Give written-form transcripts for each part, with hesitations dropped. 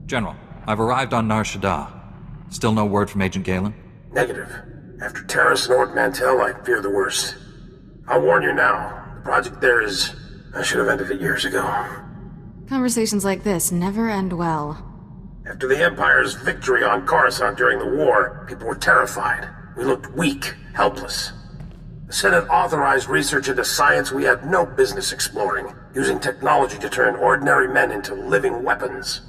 General, I've arrived on Nar Shaddaa. Still no word from Agent Galen? Negative. After Terrace and Ord Mantell, I fear the worst. I'll warn you now. The project there is... I should have ended it years ago. Conversations like this never end well. After the Empire's victory on Coruscant during the war, people were terrified. We looked weak, helpless. The Senate authorized research into science we had no business exploring, using technology to turn ordinary men into living weapons.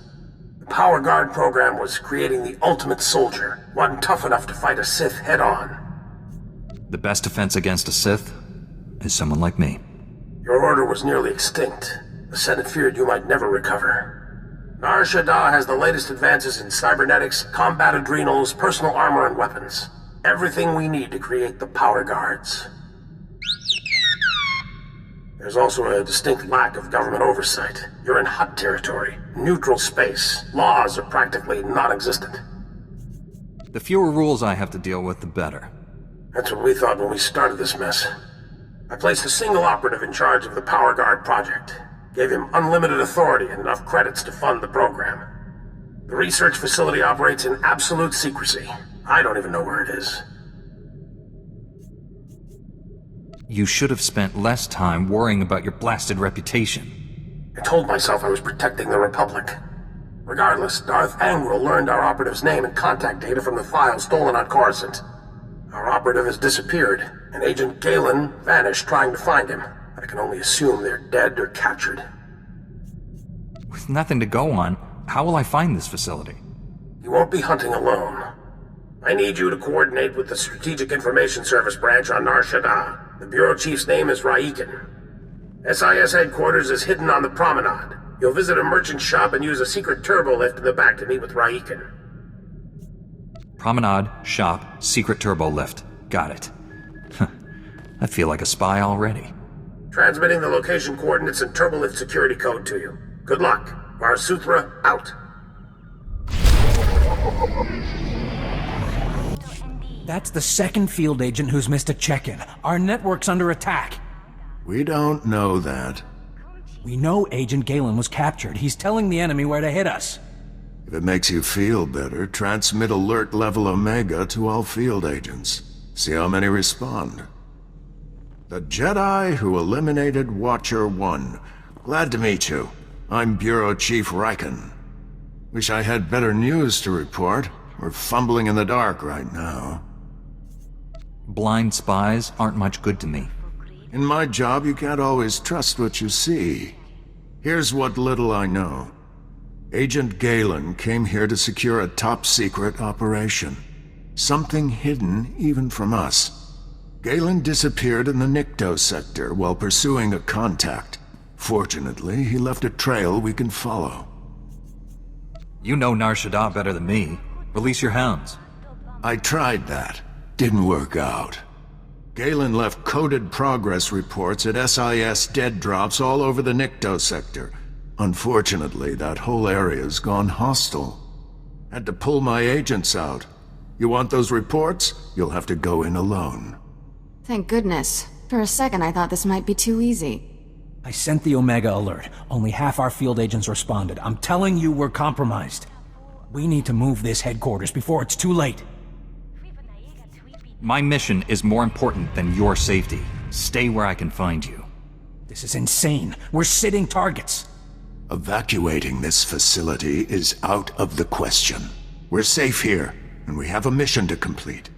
The Power Guard program was creating the ultimate soldier, one tough enough to fight a Sith head-on. The best defense against a Sith is someone like me. Your order was nearly extinct. The Senate feared you might never recover. Nar Shaddaa has the latest advances in cybernetics, combat adrenals, personal armor, and weapons. Everything we need to create the Power Guards. There's also a distinct lack of government oversight. You're in hot territory, neutral space. Laws are practically non-existent. The fewer rules I have to deal with, the better. That's what we thought when we started this mess. I placed a single operative in charge of the Power Guard project. Gave him unlimited authority and enough credits to fund the program. The research facility operates in absolute secrecy. I don't even know where it is. You should have spent less time worrying about your blasted reputation. I told myself I was protecting the Republic. Regardless, Darth Angral learned our operative's name and contact data from the file stolen on Coruscant. Our operative has disappeared, and Agent Galen vanished trying to find him. I can only assume they're dead or captured. With nothing to go on, how will I find this facility? You won't be hunting alone. I need you to coordinate with the Strategic Information Service branch on Nar Shaddaa. The Bureau Chief's name is Raiken. SIS headquarters is hidden on the promenade. You'll visit a merchant shop and use a secret turbo lift in the back to meet with Raiken. Promenade, shop, secret turbo lift. Got it. I feel like a spy already. Transmitting the location coordinates and turbolift security code to you. Good luck. SWTOR out. That's the second field agent who's missed a check-in. Our network's under attack. We don't know that. We know Agent Galen was captured. He's telling the enemy where to hit us. If it makes you feel better, transmit alert level Omega to all field agents. See how many respond. The Jedi who eliminated Watcher 1. Glad to meet you. I'm Bureau Chief Raiken. Wish I had better news to report. We're fumbling in the dark right now. Blind spies aren't much good to me. In my job, you can't always trust what you see. Here's what little I know. Agent Galen came here to secure a top-secret operation. Something hidden even from us. Galen disappeared in the Nikto sector while pursuing a contact. Fortunately, he left a trail we can follow. You know Nar Shaddaa better than me. Release your hounds. I tried that. Didn't work out. Galen left coded progress reports at SIS dead drops all over the Nikto sector. Unfortunately, that whole area's gone hostile. Had to pull my agents out. You want those reports? You'll have to go in alone. Thank goodness. For a second I thought this might be too easy. I sent the Omega alert. Only half our field agents responded. I'm telling you we're compromised. We need to move this headquarters before it's too late. My mission is more important than your safety. Stay where I can find you. This is insane. We're sitting targets. Evacuating this facility is out of the question. We're safe here, and we have a mission to complete.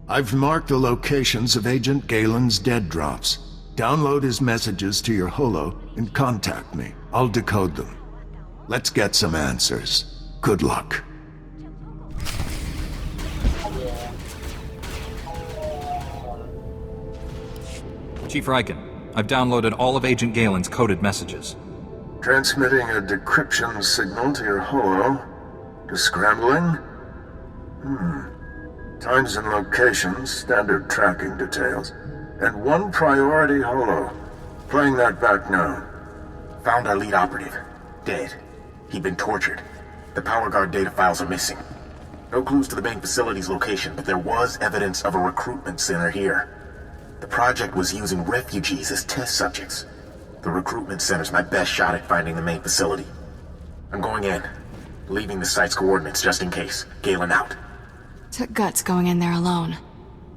I've marked the locations of Agent Galen's dead drops. Download his messages to your holo and contact me. I'll decode them. Let's get some answers. Good luck. Chief Raiken, I've downloaded all of Agent Galen's coded messages. Transmitting a decryption signal to your holo. Descrambling? Times and locations, standard tracking details. And one priority holo. Playing that back now. Found our lead operative. Dead. He'd been tortured. The Power Guard data files are missing. No clues to the main facility's location, but there was evidence of a recruitment center here. The project was using refugees as test subjects. The recruitment center's my best shot at finding the main facility. I'm going in. Leaving the site's coordinates just in case. Galen out. Took guts going in there alone.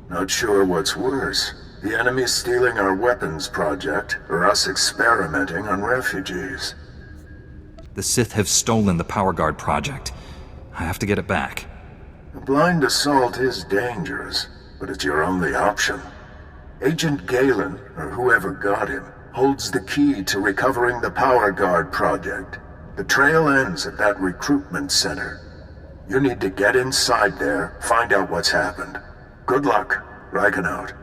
Not sure what's worse. The enemy stealing our weapons project, or us experimenting on refugees. The Sith have stolen the Power Guard project. I have to get it back. A blind assault is dangerous, but it's your only option. Agent Galen, or whoever got him, holds the key to recovering the Power Guard project. The trail ends at that recruitment center. You need to get inside there, find out what's happened. Good luck. Riken out.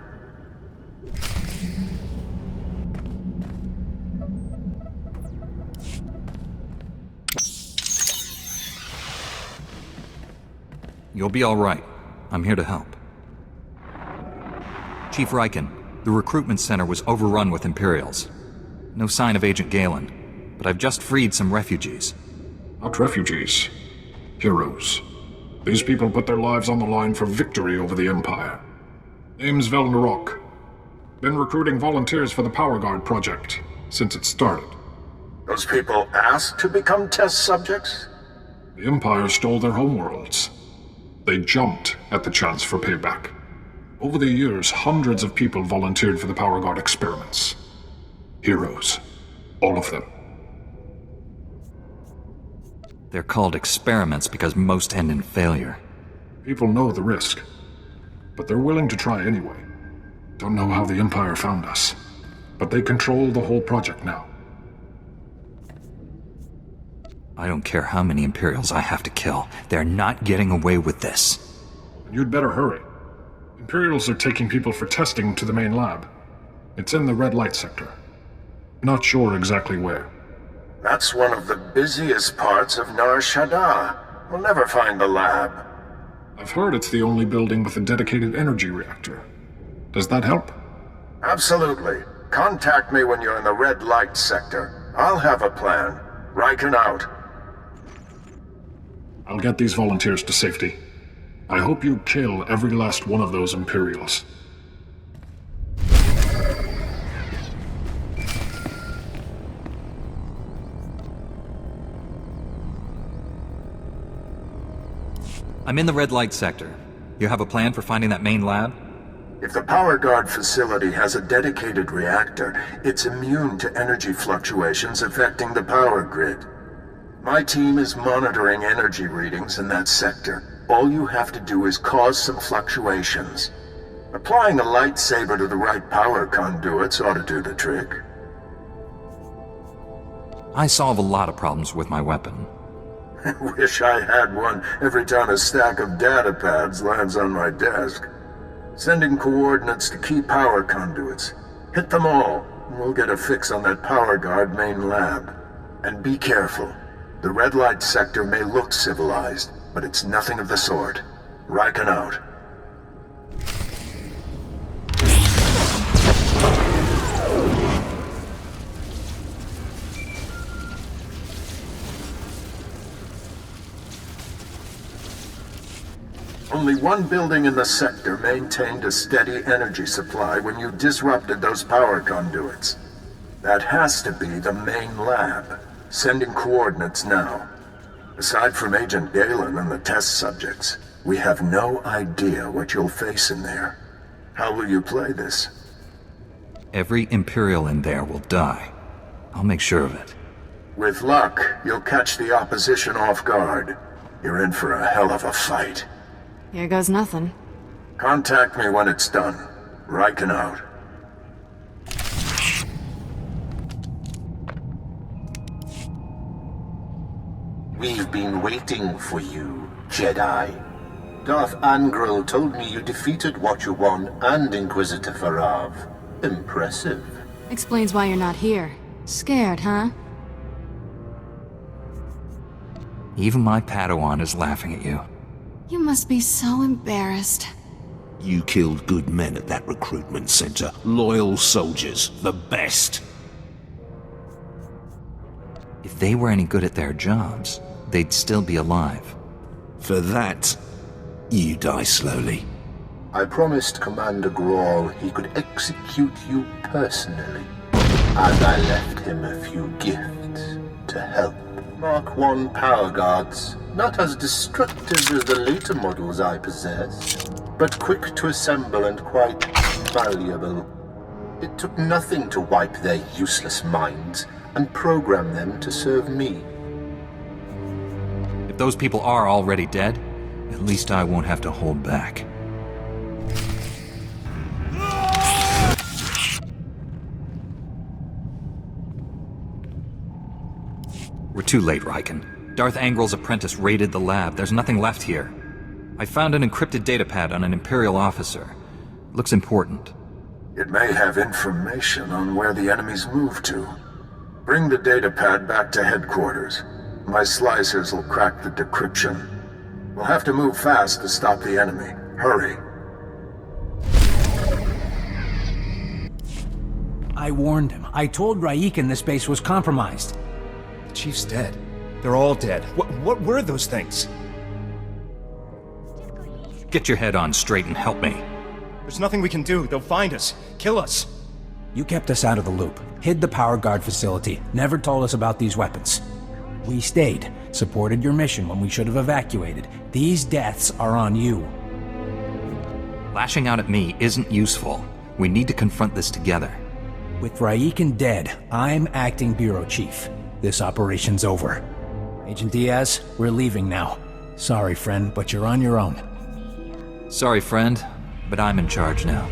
You'll be all right. I'm here to help. Chief Riken, the recruitment center was overrun with Imperials. No sign of Agent Galen, but I've just freed some refugees. Not refugees. Heroes. These people put their lives on the line for victory over the Empire. Name's Vel Narok. Been recruiting volunteers for the Power Guard project since it started. Those people asked to become test subjects? The Empire stole their homeworlds. They jumped at the chance for payback. Over the years, hundreds of people volunteered for the Power Guard experiments. Heroes. All of them. They're called experiments because most end in failure. People know the risk, but they're willing to try anyway. Don't know how the Empire found us, but they control the whole project now. I don't care how many Imperials I have to kill. They're not getting away with this. You'd better hurry. Imperials are taking people for testing to the main lab. It's in the red light sector. Not sure exactly where. That's one of the busiest parts of Nar Shaddaa. We'll never find the lab. I've heard it's the only building with a dedicated energy reactor. Does that help? Absolutely. Contact me when you're in the red light sector. I'll have a plan. Riken out. I'll get these volunteers to safety. I hope you kill every last one of those Imperials. I'm in the red light sector. You have a plan for finding that main lab? If the Power Guard facility has a dedicated reactor, it's immune to energy fluctuations affecting the power grid. My team is monitoring energy readings in that sector. All you have to do is cause some fluctuations. Applying a lightsaber to the right power conduits ought to do the trick. I solve a lot of problems with my weapon. Wish I had one every time a stack of data pads lands on my desk. Sending coordinates to key power conduits. Hit them all, and we'll get a fix on that Power Guard main lab. And be careful. The red light sector may look civilized, but it's nothing of the sort. Riken out. Only one building in the sector maintained a steady energy supply when you disrupted those power conduits. That has to be the main lab. Sending coordinates now. Aside from Agent Galen and the test subjects, we have no idea what you'll face in there. How will you play this? Every Imperial in there will die. I'll make sure of it. With luck, you'll catch the opposition off guard. You're in for a hell of a fight. Here goes nothing. Contact me when it's done. Riken out. We've been waiting for you, Jedi. Darth Angral told me you defeated Watcher 1 and Inquisitor Farav. Impressive. Explains why you're not here. Scared, huh? Even my Padawan is laughing at you. You must be so embarrassed. You killed good men at that recruitment center. Loyal soldiers. The best. If they were any good at their jobs, they'd still be alive. For that, you die slowly. I promised Commander Grawl he could execute you personally. And I left him a few gifts to help. Mark I power guards, not as destructive as the later models I possessed, but quick to assemble and quite malleable. It took nothing to wipe their useless minds and program them to serve me. If those people are already dead, at least I won't have to hold back. We're too late, Riken. Darth Angrel's apprentice raided the lab. There's nothing left here. I found an encrypted datapad on an Imperial officer. Looks important. It may have information on where the enemies moved to. Bring the datapad back to headquarters. My slicers will crack the decryption. We'll have to move fast to stop the enemy. Hurry. I warned him. I told Raiken this base was compromised. The Chief's dead. They're all dead. What were those things? Get your head on straight and help me. There's nothing we can do. They'll find us. Kill us. You kept us out of the loop, hid the power guard facility, never told us about these weapons. We stayed, supported your mission when we should have evacuated. These deaths are on you. Lashing out at me isn't useful. We need to confront this together. With Raiken dead, I'm acting bureau chief. This operation's over. Agent Diaz, we're leaving now. Sorry, friend, but you're on your own. Sorry, friend, but I'm in charge now.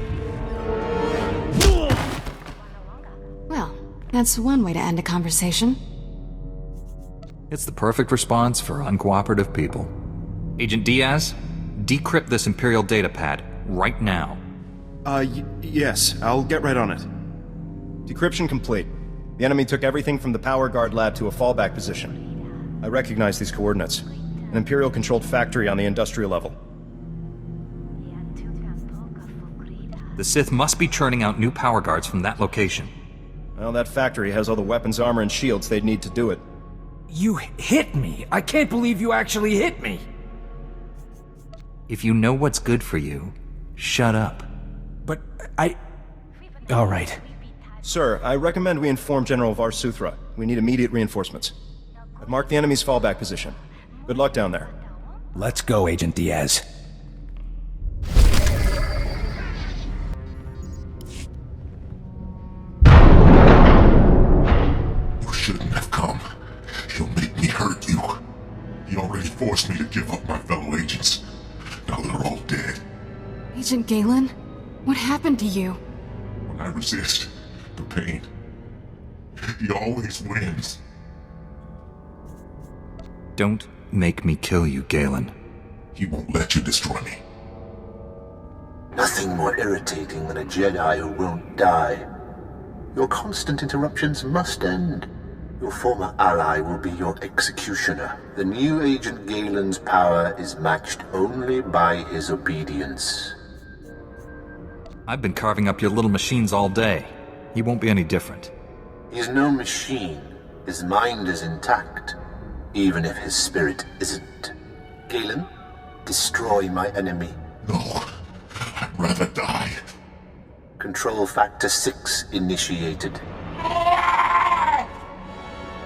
Well, that's one way to end a conversation. It's the perfect response for uncooperative people. Agent Diaz, decrypt this Imperial datapad right now. Yes, I'll get right on it. Decryption complete. The enemy took everything from the power guard lab to a fallback position. I recognize these coordinates. An Imperial-controlled factory on the industrial level. The Sith must be churning out new power guards from that location. Well, that factory has all the weapons, armor, and shields they'd need to do it. You hit me! I can't believe you actually hit me! If you know what's good for you, shut up. But all right. Sir, I recommend we inform General SWTOR. We need immediate reinforcements. I've marked the enemy's fallback position. Good luck down there. Let's go, Agent Diaz. You shouldn't have come. He'll make me hurt you. He already forced me to give up my fellow agents. Now they're all dead. Agent Galen, what happened to you? When I resist the pain, he always wins. Don't make me kill you, Galen. He won't let you destroy me. Nothing more irritating than a Jedi who won't die. Your constant interruptions must end. Your former ally will be your executioner. The new Agent Galen's power is matched only by his obedience. I've been carving up your little machines all day. He won't be any different. He's no machine. His mind is intact, even if his spirit isn't. Galen, destroy my enemy. No, I'd rather die. Control Factor 6 initiated.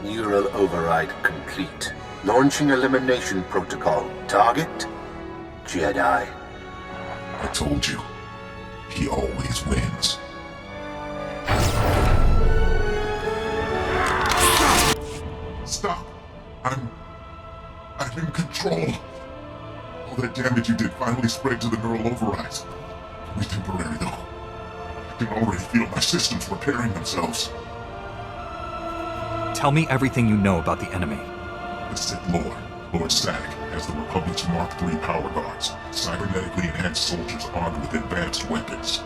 Neural override complete. Launching elimination protocol. Target? Jedi. I told you, he always wins. Stop! I'm in control. All that damage you did finally spread to the neural overrides. Only temporary, though. I can already feel my systems repairing themselves. Tell me everything you know about the enemy. The Sith Lord Sadek, has the Republic's Mark III power guards, cybernetically enhanced soldiers armed with advanced weapons.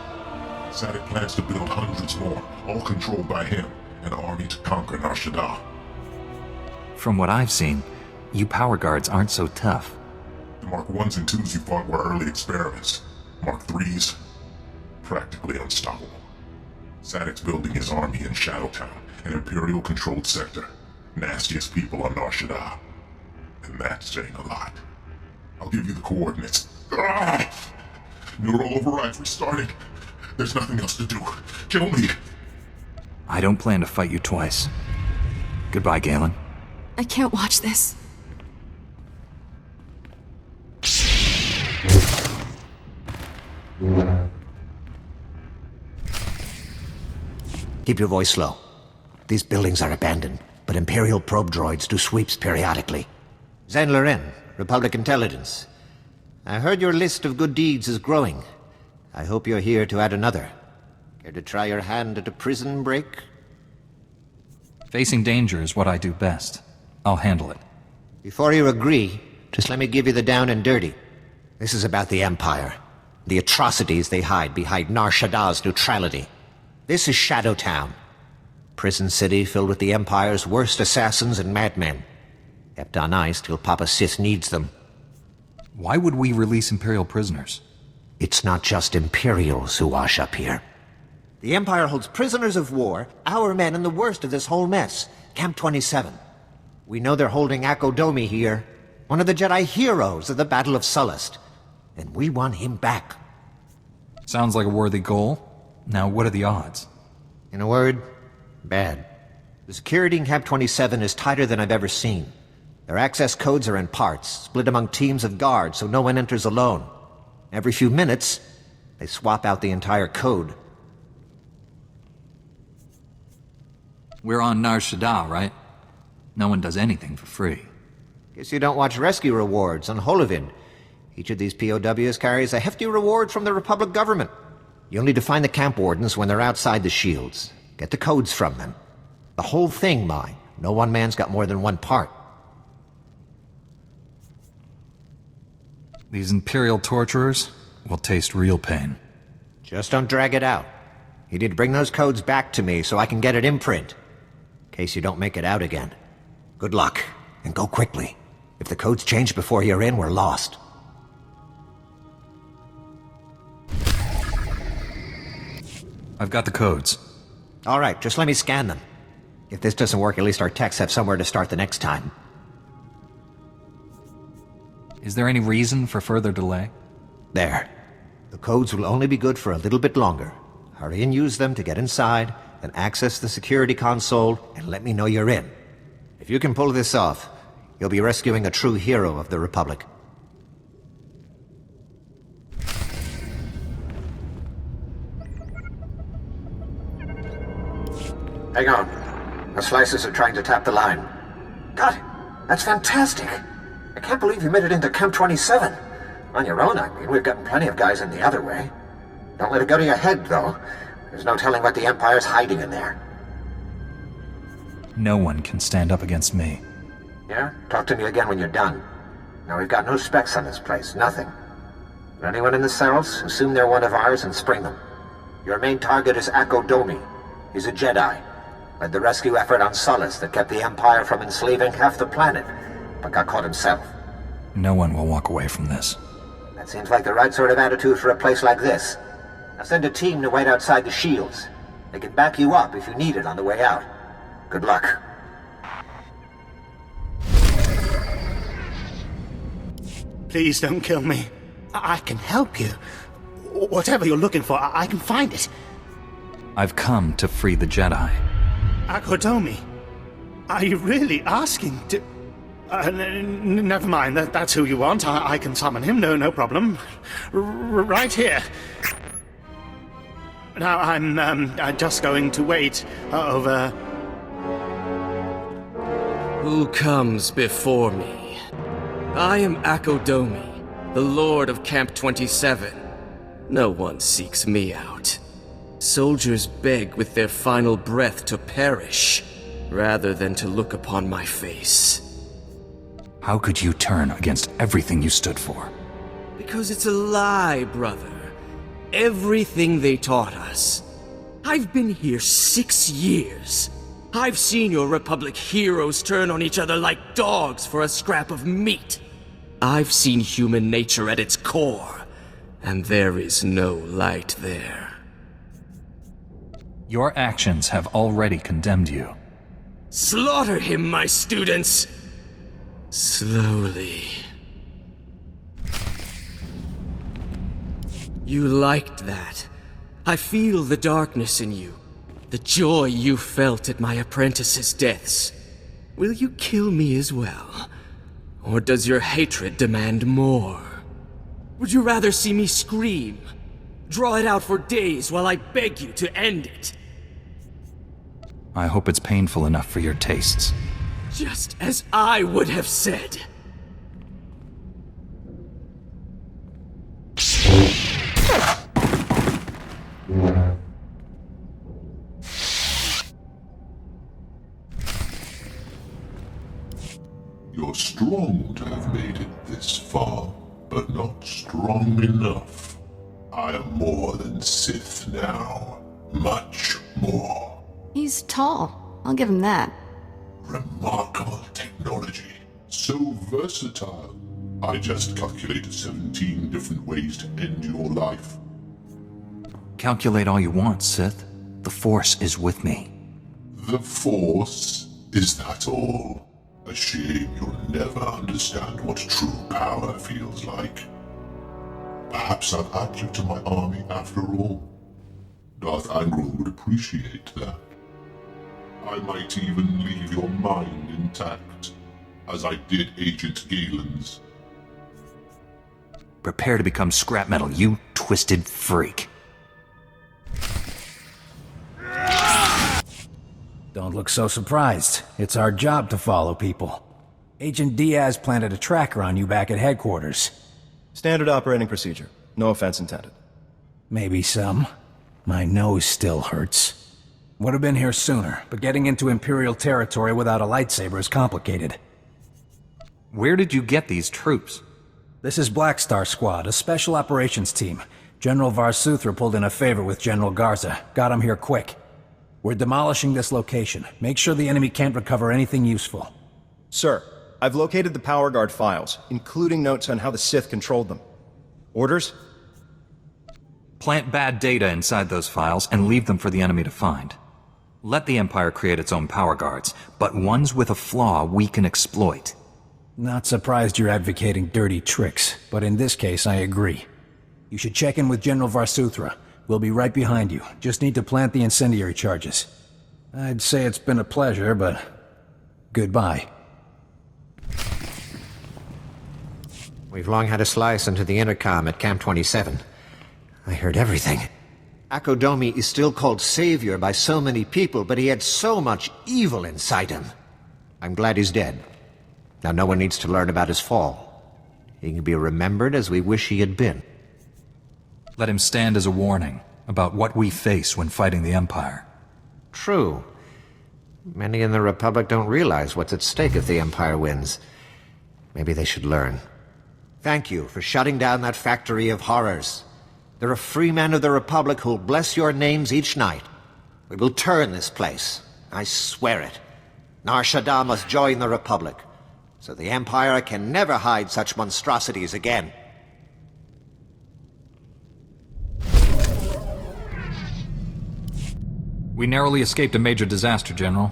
Sadek plans to build hundreds more, all controlled by him, an army to conquer Nar Shaddaa. From what I've seen, you power guards aren't so tough. The Mark 1s and 2s you fought were early experiments. Mark 3s, practically unstoppable. Sadek's building his army in Shadowtown, an Imperial-controlled sector. Nastiest people on Nar Shaddaa. And that's saying a lot. I'll give you the coordinates. Neural overrides restarting. There's nothing else to do. Kill me. I don't plan to fight you twice. Goodbye, Galen. I can't watch this. Keep your voice low. These buildings are abandoned, but Imperial probe droids do sweeps periodically. Zan Loren, Republic Intelligence. I heard your list of good deeds is growing. I hope you're here to add another. Care to try your hand at a prison break? Facing danger is what I do best. I'll handle it. Before you agree, just let me give you the down and dirty. This is about the Empire. The atrocities they hide behind Nar Shaddaa's neutrality. This is Shadow Town. Prison city filled with the Empire's worst assassins and madmen. Kept on ice till Papa Sith needs them. Why would we release Imperial prisoners? It's not just Imperials who wash up here. The Empire holds prisoners of war, our men in the worst of this whole mess, Camp 27. We know they're holding Akodomi here, one of the Jedi heroes of the Battle of Sullust, and we want him back. Sounds like a worthy goal. Now, what are the odds? In a word, bad. The security in Camp 27 is tighter than I've ever seen. Their access codes are in parts, split among teams of guards so no one enters alone. Every few minutes, they swap out the entire code. We're on Nar Shaddaa, right? No one does anything for free. Guess you don't watch rescue rewards on Holovid. Each of these POWs carries a hefty reward from the Republic government. You'll need to find the camp wardens when they're outside the shields. Get the codes from them. The whole thing mine. No one man's got more than one part. These Imperial torturers will taste real pain. Just don't drag it out. You need to bring those codes back to me so I can get it imprint. In case you don't make it out again. Good luck, and go quickly. If the codes change before you're in, we're lost. I've got the codes. All right, just let me scan them. If this doesn't work, at least our techs have somewhere to start the next time. Is there any reason for further delay? There. The codes will only be good for a little bit longer. Hurry and use them to get inside, then access the security console, and let me know you're in. If you can pull this off, you'll be rescuing a true hero of the Republic. Hang on. The slices are trying to tap the line. God, that's fantastic. I can't believe you made it into Camp 27. On your own, I mean. We've gotten plenty of guys in the other way. Don't let it go to your head, though. There's no telling what the Empire's hiding in there. No one can stand up against me. Yeah? Talk to me again when you're done. Now, we've got no specs on this place. Nothing. For anyone in the cells, assume they're one of ours and spring them. Your main target is Akodomi. He's a Jedi. Led the rescue effort on Sullust that kept the Empire from enslaving half the planet, but got caught himself. No one will walk away from this. That seems like the right sort of attitude for a place like this. I'll send a team to wait outside the shields. They can back you up if you need it on the way out. Good luck. Please don't kill me. I can help you. Whatever you're looking for, I can find it. I've come to free the Jedi. Akodomi? Are you really asking to... never mind, that's who you want. I can summon him, no problem. Right here. Now, I'm just going to wait over... Who comes before me? I am Akodomi, the Lord of Camp 27. No one seeks me out. Soldiers beg with their final breath to perish, rather than to look upon my face. How could you turn against everything you stood for? Because it's a lie, brother. Everything they taught us. I've been here 6 years. I've seen your Republic heroes turn on each other like dogs for a scrap of meat. I've seen human nature at its core, and there is no light there. Your actions have already condemned you. Slaughter him, my students! Slowly. You liked that. I feel the darkness in you. The joy you felt at my apprentices' deaths. Will you kill me as well? Or does your hatred demand more? Would you rather see me scream? Draw it out for days while I beg you to end it? I hope it's painful enough for your tastes. Just as I would have said. You're strong to have made it this far, but not strong enough. I am more than Sith now. Much more. He's tall. I'll give him that. Remarkable technology. So versatile. I just calculated 17 different ways to end your life. Calculate all you want, Sith. The Force is with me. The Force? Is that all? A shame you'll never understand what true power feels like. Perhaps I'll add you to my army after all. Darth Angral would appreciate that. I might even leave your mind intact, as I did Agent Galen's. Prepare to become scrap metal, you twisted freak. Don't look so surprised. It's our job to follow people. Agent Diaz planted a tracker on you back at headquarters. Standard operating procedure. No offense intended. Maybe some. My nose still hurts. Would have been here sooner, but getting into Imperial territory without a lightsaber is complicated. Where did you get these troops? This is Black Star Squad, a special operations team. General Varsuthra pulled in a favor with General Garza. Got him here quick. We're demolishing this location. Make sure the enemy can't recover anything useful. Sir, I've located the Power Guard files, including notes on how the Sith controlled them. Orders? Plant bad data inside those files and leave them for the enemy to find. Let the Empire create its own power guards, but ones with a flaw we can exploit. Not surprised you're advocating dirty tricks, but in this case I agree. You should check in with General Varsuthra. We'll be right behind you. Just need to plant the incendiary charges. I'd say it's been a pleasure, but goodbye. We've long had a slice into the intercom at Camp 27. I heard everything. Akodomi is still called Savior by so many people, but he had so much evil inside him. I'm glad he's dead. Now no one needs to learn about his fall. He can be remembered as we wish he had been. Let him stand as a warning about what we face when fighting the Empire. True. Many in the Republic don't realize what's at stake if the Empire wins. Maybe they should learn. Thank you for shutting down that factory of horrors. There are free men of the Republic who'll bless your names each night. We will turn this place. I swear it. Nar Shaddaa must join the Republic, so the Empire can never hide such monstrosities again. We narrowly escaped a major disaster, General.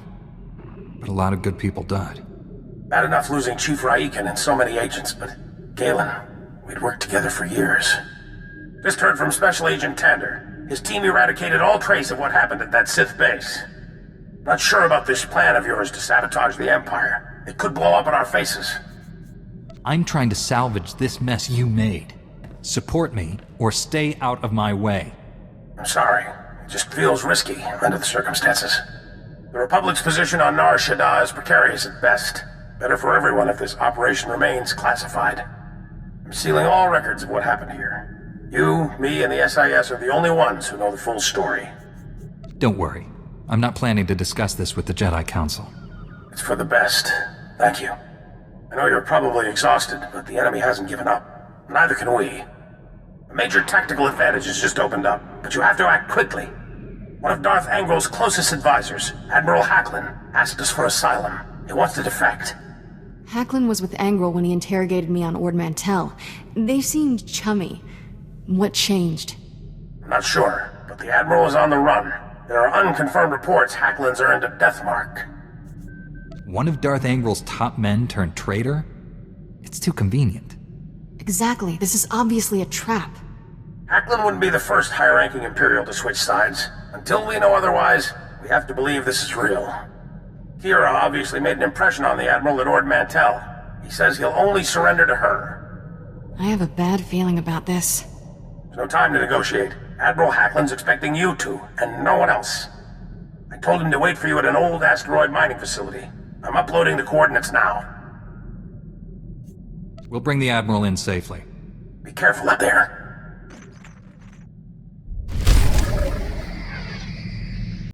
But a lot of good people died. Bad enough losing Chief Raiken and so many agents, but Galen, we'd worked together for years. Just heard from Special Agent Tander. His team eradicated all trace of what happened at that Sith base. Not sure about this plan of yours to sabotage the Empire. It could blow up in our faces. I'm trying to salvage this mess you made. Support me, or stay out of my way. I'm sorry. It just feels risky under the circumstances. The Republic's position on Nar Shaddaa is precarious at best. Better for everyone if this operation remains classified. I'm sealing all records of what happened here. You, me, and the SIS are the only ones who know the full story. Don't worry. I'm not planning to discuss this with the Jedi Council. It's for the best. Thank you. I know you're probably exhausted, but the enemy hasn't given up. Neither can we. A major tactical advantage has just opened up, but you have to act quickly. One of Darth Angral's closest advisors, Admiral Hacklin, asked us for asylum. He wants to defect. Hacklin was with Angral when he interrogated me on Ord Mantell. They seemed chummy. What changed? I'm not sure, but the Admiral is on the run. There are unconfirmed reports Hacklin's earned a death mark. One of Darth Angral's top men turned traitor? It's too convenient. Exactly. This is obviously a trap. Hacklin wouldn't be the first high-ranking Imperial to switch sides. Until we know otherwise, we have to believe this is real. Kira obviously made an impression on the Admiral at Ord Mantell. He says he'll only surrender to her. I have a bad feeling about this. There's no time to negotiate. Admiral Hackland's expecting you two, and no one else. I told him to wait for you at an old asteroid mining facility. I'm uploading the coordinates now. We'll bring the Admiral in safely. Be careful up there.